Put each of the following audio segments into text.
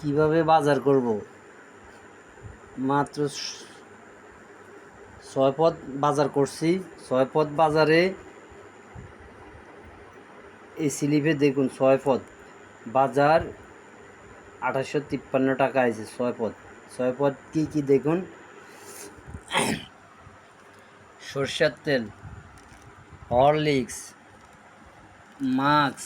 কিভাবে বাজার করব মাত্র 6 পদ বাজার করছি। 6 পদ বাজারে এই স্লিপে দেখুন 6 পদ বাজার 2853 টাকা আছে। 6 পদ কি দেখুন, সরষের তেল, হরলিক্স, মাক্স,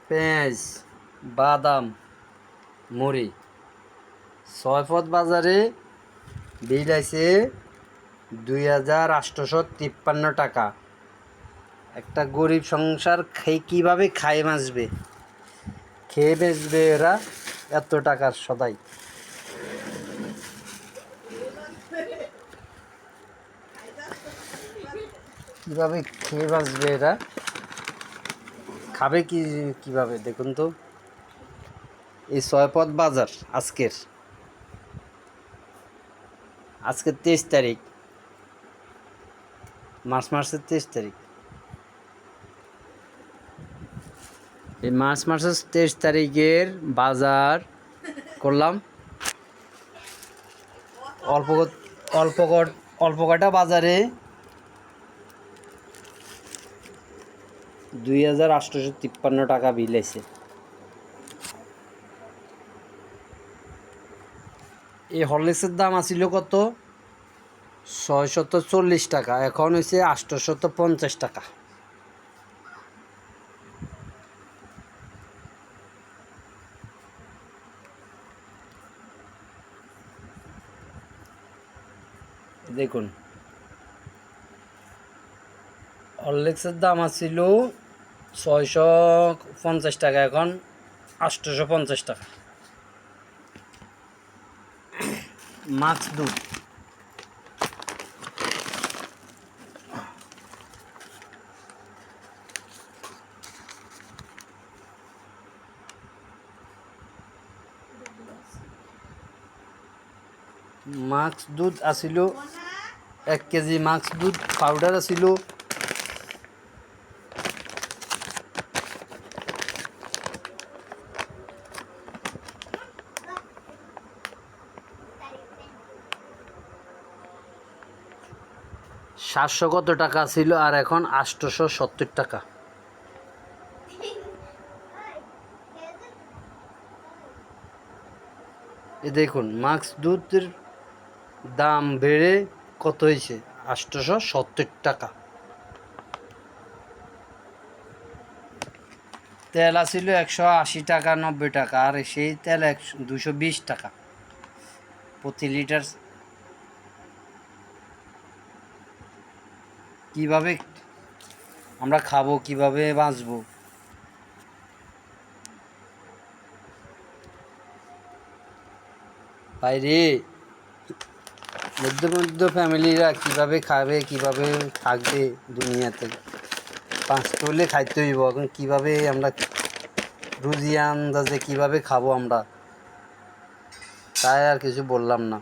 পেঁয়াজ, বাদাম, মুড়ি। 6 পদ বাজারে বিল আছে 2853 টাকা। একটা গরিব সংসার কীভাবে খায় বাঁচবে, খেয়ে বেচবে এরা এত টাকার সদাই? কীভাবে খেয়ে বাঁচবে এরা, খাবে কীভাবে দেখুন তো। এই 6 পদ বাজার আজকে 23 তারিখ, মার্চের 23 তারিখ। এই মার্চের 23 তারিখের বাজার করলাম। অল্প কটা বাজারে 2853 টাকা বিল আছে। এই হরলিক্সের দাম আছিল কত? 640 টাকা, এখন হয়েছে 850 টাকা। দেখুন, হরলিক্সের দাম আছিল 650 টাকা, এখন 850 টাকা। মাক্স দুধ, মাক্স দুধ আছিল 1 কেজি। মাক্স দুধ পাউডার আছিল 700 কত টাকা ছিল, আর এখন 870 টাকা। এ দেখুন, মাক্স দুধের দাম বেড়ে কত হয়েছে? 870 টাকা। তেল আছিল 180 টাকা 90 টাকা, আর সেই তেল 220 টাকা প্রতি লিটার। কিভাবে আমরা খাবো, কিভাবে বাঁচবো? বাইরে মধ্য ফ্যামিলিরা কিভাবে খাবে, কিভাবে থাকবে দুনিয়াতে? 5 হলে খাইতে হইব। এখন কিভাবে আমরা রুজি আন্দাজে কিভাবে খাবো আমরা, তাই আর কিছু বললাম না।